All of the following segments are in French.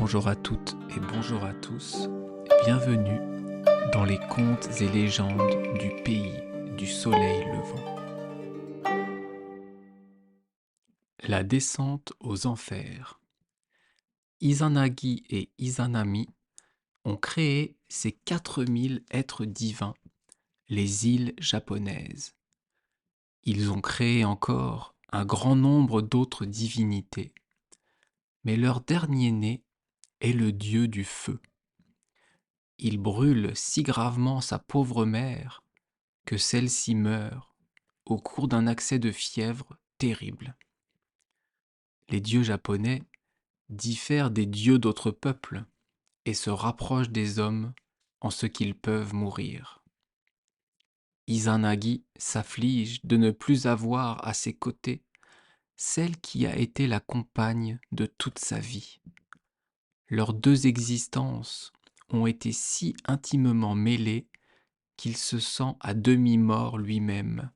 Bonjour à toutes et bonjour à tous, bienvenue dans les contes et légendes du pays du soleil levant. La descente aux enfers. Izanagi et Izanami ont créé ces 4000 êtres divins, les îles japonaises. Ils ont créé encore un grand nombre d'autres divinités, mais leur dernier-né est le dieu du feu. Il brûle si gravement sa pauvre mère que celle-ci meurt au cours d'un accès de fièvre terrible. Les dieux japonais diffèrent des dieux d'autres peuples et se rapprochent des hommes en ce qu'ils peuvent mourir. Izanagi s'afflige de ne plus avoir à ses côtés celle qui a été la compagne de toute sa vie. Leurs deux existences ont été si intimement mêlées qu'il se sent à demi-mort lui-même,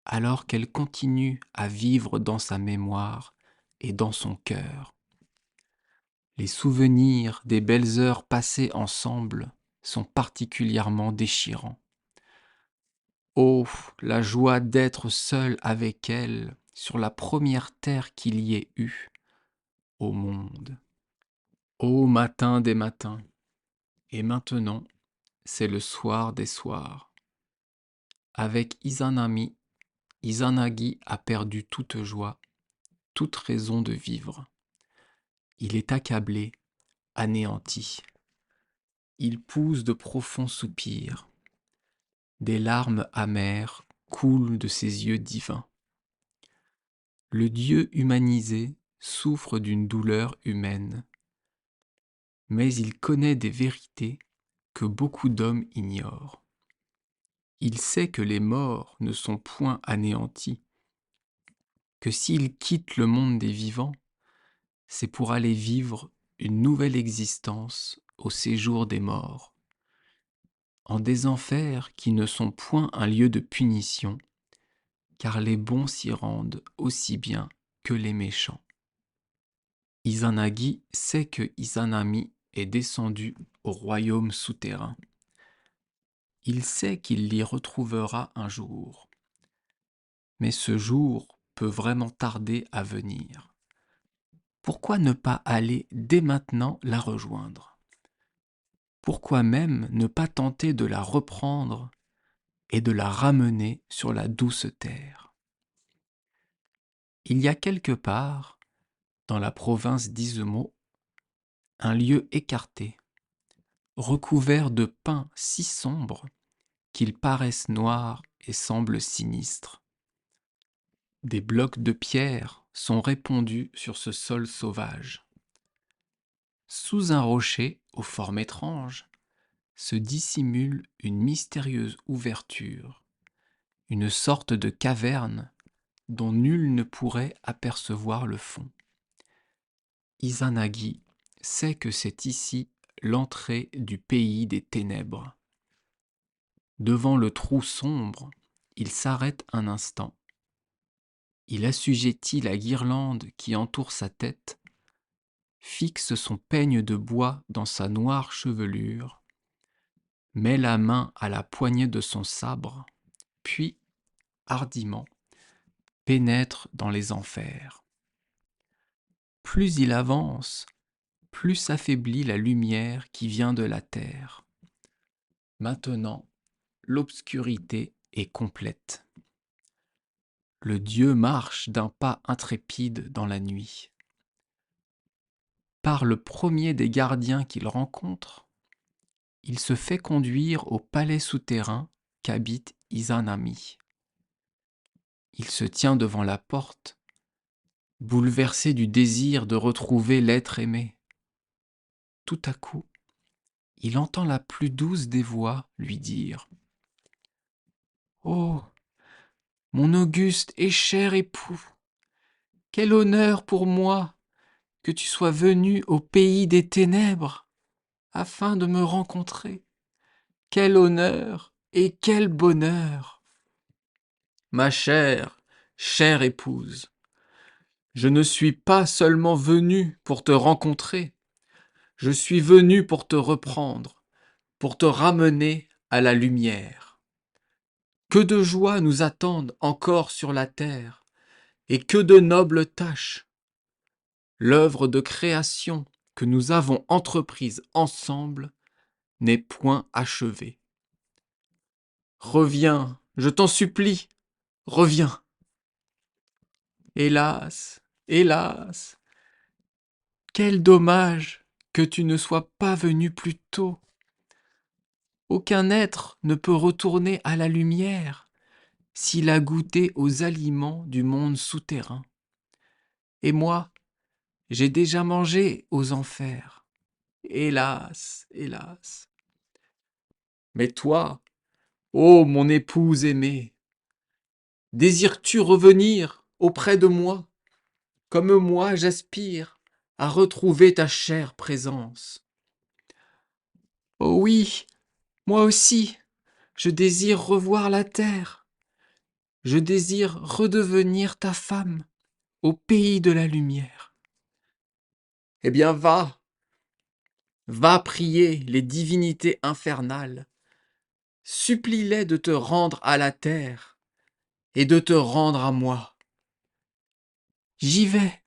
alors qu'elle continue à vivre dans sa mémoire et dans son cœur. Les souvenirs des belles heures passées ensemble sont particulièrement déchirants. Oh, la joie d'être seul avec elle sur la première terre qu'il y ait eu au monde. Ô matin des matins, et maintenant, c'est le soir des soirs. Avec Izanami, Izanagi a perdu toute joie, toute raison de vivre. Il est accablé, anéanti. Il pousse de profonds soupirs. Des larmes amères coulent de ses yeux divins. Le Dieu humanisé souffre d'une douleur humaine, mais il connaît des vérités que beaucoup d'hommes ignorent. Il sait que les morts ne sont point anéantis, que s'ils quittent le monde des vivants, c'est pour aller vivre une nouvelle existence au séjour des morts, en des enfers qui ne sont point un lieu de punition, car les bons s'y rendent aussi bien que les méchants. Izanagi sait que Izanami est descendu au royaume souterrain. Il sait qu'il l'y retrouvera un jour. Mais ce jour peut vraiment tarder à venir. Pourquoi ne pas aller dès maintenant la rejoindre? Pourquoi même ne pas tenter de la reprendre et de la ramener sur la douce terre? Il y a quelque part, dans la province d'Izumo, un lieu écarté, recouvert de pins si sombres qu'ils paraissent noirs et semblent sinistres. Des blocs de pierre sont répandus sur ce sol sauvage. Sous un rocher aux formes étranges se dissimule une mystérieuse ouverture, une sorte de caverne dont nul ne pourrait apercevoir le fond. Izanagi sait que c'est ici l'entrée du pays des ténèbres. Devant le trou sombre, il s'arrête un instant. Il assujettit la guirlande qui entoure sa tête, fixe son peigne de bois dans sa noire chevelure, met la main à la poignée de son sabre, puis, hardiment, pénètre dans les enfers. Plus il avance, plus s'affaiblit la lumière qui vient de la terre. Maintenant, l'obscurité est complète. Le dieu marche d'un pas intrépide dans la nuit. Par le premier des gardiens qu'il rencontre, il se fait conduire au palais souterrain qu'habite Izanami. Il se tient devant la porte, bouleversé du désir de retrouver l'être aimé. Tout à coup, il entend la plus douce des voix lui dire : « Oh, mon auguste et cher époux, quel honneur pour moi que tu sois venu au pays des ténèbres afin de me rencontrer. Quel honneur et quel bonheur ! Ma chère, chère épouse, je ne suis pas seulement venu pour te rencontrer, Je suis venu pour te reprendre, pour te ramener à la lumière. Que de joies nous attendent encore sur la terre, et que de nobles tâches. L'œuvre de création que nous avons entreprise ensemble n'est point achevée. Reviens, je t'en supplie, reviens. Hélas, hélas, quel dommage que tu ne sois pas venu plus tôt. Aucun être ne peut retourner à la lumière s'il a goûté aux aliments du monde souterrain. Et moi, j'ai déjà mangé aux enfers. Hélas, hélas. Mais toi, ô mon épouse aimée, désires-tu revenir auprès de moi, comme moi j'aspire à retrouver ta chère présence? Oh oui, moi aussi, je désire revoir la terre. Je désire redevenir ta femme au pays de la lumière. Eh bien, va prier les divinités infernales. Supplie-les de te rendre à la terre et de te rendre à moi. J'y vais,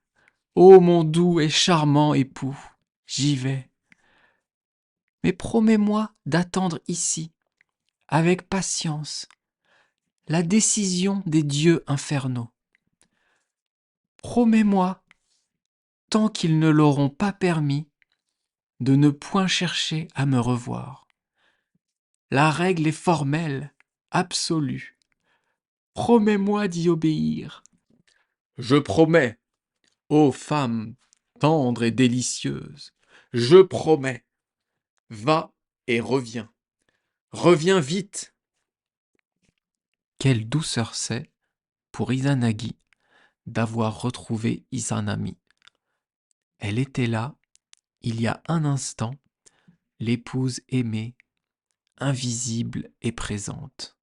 ô mon doux et charmant époux, j'y vais. Mais promets-moi d'attendre ici, avec patience, la décision des dieux infernaux. Promets-moi, tant qu'ils ne l'auront pas permis, de ne point chercher à me revoir. La règle est formelle, absolue. Promets-moi d'y obéir. Je promets, ô femme tendre et délicieuse, je promets. Va et reviens. Reviens vite. Quelle douceur c'est pour Izanagi d'avoir retrouvé Izanami. Elle était là, il y a un instant, l'épouse aimée, invisible et présente.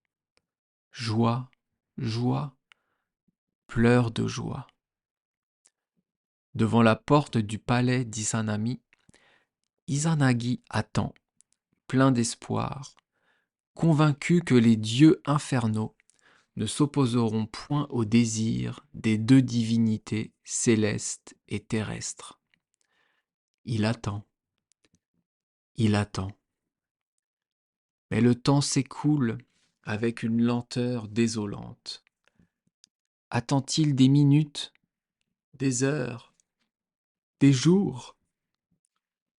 Joie, joie, pleurs de joie. Devant la porte du palais d'Izanami, Izanagi attend, plein d'espoir, convaincu que les dieux infernaux ne s'opposeront point au désir des deux divinités célestes et terrestres. Il attend, il attend. Mais le temps s'écoule avec une lenteur désolante. Attend-il des minutes, des heures, des jours?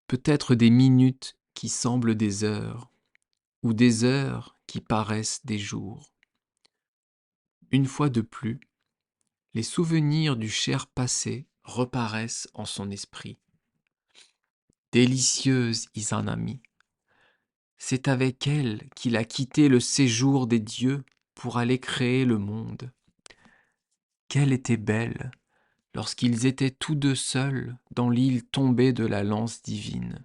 Peut-être des minutes qui semblent des heures, ou des heures qui paraissent des jours. Une fois de plus, les souvenirs du cher passé reparaissent en son esprit. Délicieuse Izanami, c'est avec elle qu'il a quitté le séjour des dieux pour aller créer le monde. Qu'elle était belle lorsqu'ils étaient tous deux seuls dans l'île tombée de la lance divine.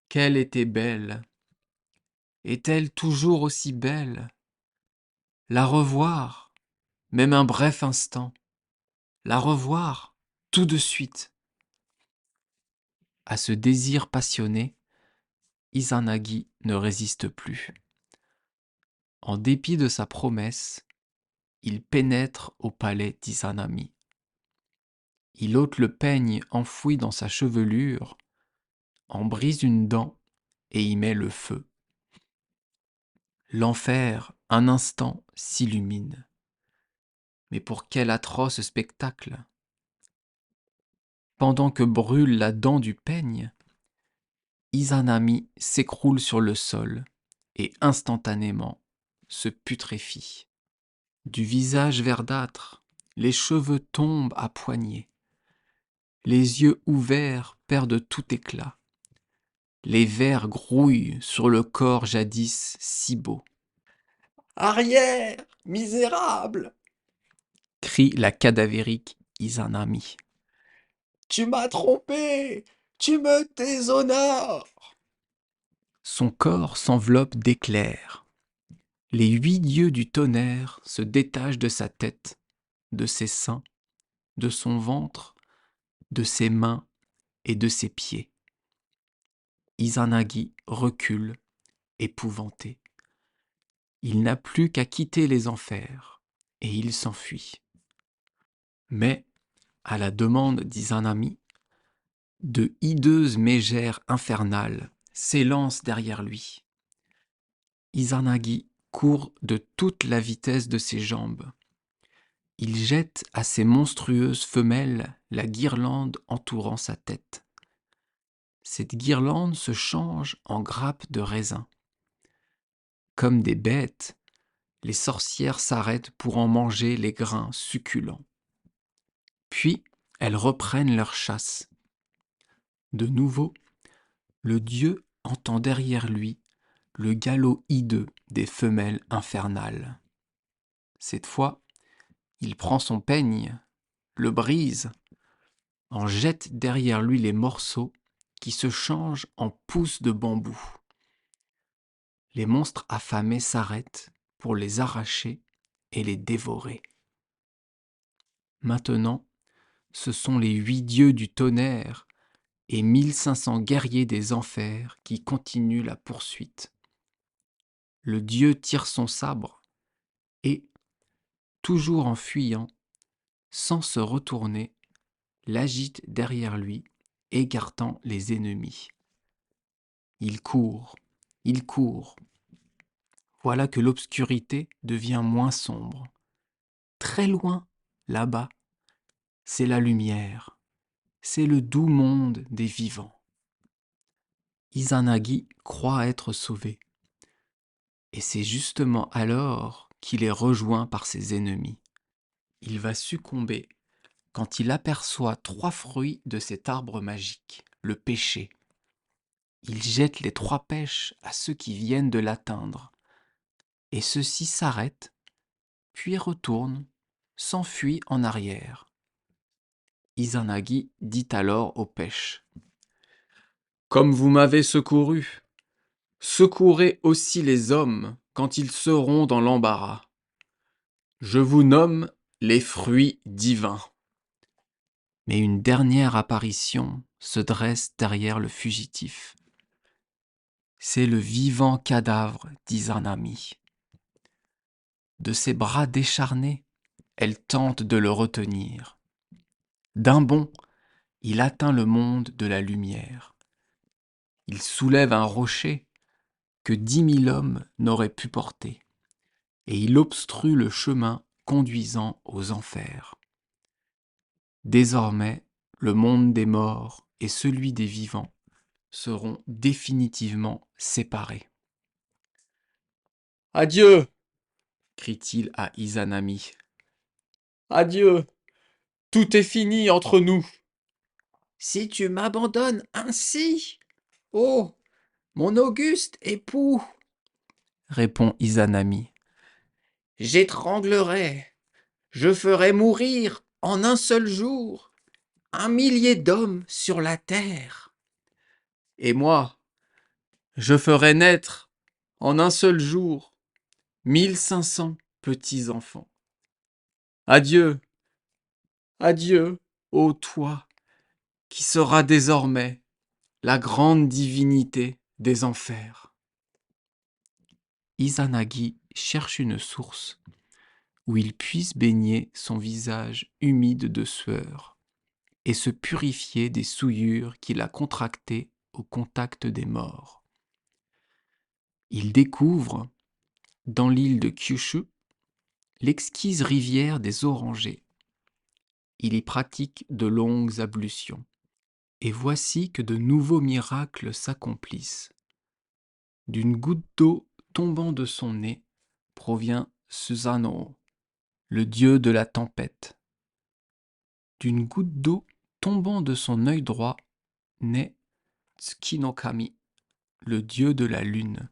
Qu'elle était belle! Est-elle toujours aussi belle? La revoir, même un bref instant, la revoir tout de suite. À ce désir passionné, Izanagi ne résiste plus. En dépit de sa promesse, il pénètre au palais d'Izanami. Il ôte le peigne enfoui dans sa chevelure, en brise une dent et y met le feu. L'enfer, un instant, s'illumine. Mais pour quel atroce spectacle! Pendant que brûle la dent du peigne, Izanami s'écroule sur le sol et instantanément se putréfie. Du visage verdâtre, les cheveux tombent à poignée. Les yeux ouverts perdent tout éclat. Les vers grouillent sur le corps jadis si beau. Arrière, misérable! Crie la cadavérique Izanami. Tu m'as trompé! Tu me déshonores! Son corps s'enveloppe d'éclairs. Les 8 dieux du tonnerre se détachent de sa tête, de ses seins, de son ventre, de ses mains et de ses pieds. Izanagi recule, épouvanté. Il n'a plus qu'à quitter les enfers, et il s'enfuit. Mais, à la demande d'Izanami, de hideuses mégères infernales s'élancent derrière lui. Izanagi court de toute la vitesse de ses jambes. Il jette à ces monstrueuses femelles la guirlande entourant sa tête. Cette guirlande se change en grappes de raisin. Comme des bêtes, les sorcières s'arrêtent pour en manger les grains succulents. Puis, elles reprennent leur chasse. De nouveau, le dieu entend derrière lui le galop hideux des femelles infernales. Cette fois, il prend son peigne, le brise, en jette derrière lui les morceaux qui se changent en pousses de bambou. Les monstres affamés s'arrêtent pour les arracher et les dévorer. Maintenant, ce sont les 8 dieux du tonnerre et 1500 guerriers des enfers qui continuent la poursuite. Le dieu tire son sabre et, toujours en fuyant, sans se retourner, l'agite derrière lui, écartant les ennemis. Il court, il court. Voilà que l'obscurité devient moins sombre. Très loin, là-bas, c'est la lumière, c'est le doux monde des vivants. Izanagi croit être sauvé. Et c'est justement alors qu'il est rejoint par ses ennemis. Il va succomber quand il aperçoit 3 fruits de cet arbre magique, le péché. Il jette les 3 pêches à ceux qui viennent de l'atteindre, et ceux-ci s'arrêtent, puis retournent, s'enfuient en arrière. Izanagi dit alors aux pêches : « Comme vous m'avez secouru, secourez aussi les hommes quand ils seront dans l'embarras. Je vous nomme les fruits divins. » Mais une dernière apparition se dresse derrière le fugitif. C'est le vivant cadavre d'Izanami. De ses bras décharnés, elle tente de le retenir. D'un bond, il atteint le monde de la lumière. Il soulève un rocher que 10 000 hommes n'auraient pu porter, et il obstrue le chemin conduisant aux enfers. Désormais, le monde des morts et celui des vivants seront définitivement séparés. « Adieu !» crie-t-il à Izanami. « Adieu ! Tout est fini entre nous. »« Si tu m'abandonnes ainsi, oh, mon auguste époux, » répond Izanami, « j'étranglerai, je ferai mourir en un seul jour 1 millier d'hommes sur la terre. Et moi, je ferai naître en un seul jour 1500 petits-enfants. Adieu, adieu, ô toi, qui seras désormais la grande divinité des enfers. » Izanagi cherche une source où il puisse baigner son visage humide de sueur et se purifier des souillures qu'il a contractées au contact des morts. Il découvre, dans l'île de Kyushu, l'exquise rivière des orangers. Il y pratique de longues ablutions. Et voici que de nouveaux miracles s'accomplissent. D'une goutte d'eau tombant de son nez provient Susanoo, le dieu de la tempête. D'une goutte d'eau tombant de son œil droit naît Tsukinokami, le dieu de la lune.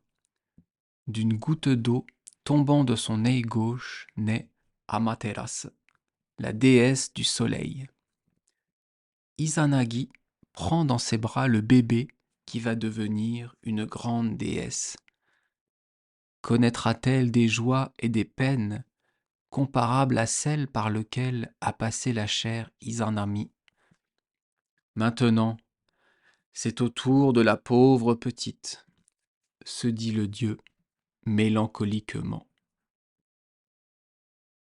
D'une goutte d'eau tombant de son œil gauche naît Amaterasu, la déesse du soleil. Izanagi prend dans ses bras le bébé qui va devenir une grande déesse. Connaîtra-t-elle des joies et des peines comparables à celles par lesquelles a passé la chère Izanami ? Maintenant, C'est au tour de la pauvre petite, se dit le dieu mélancoliquement.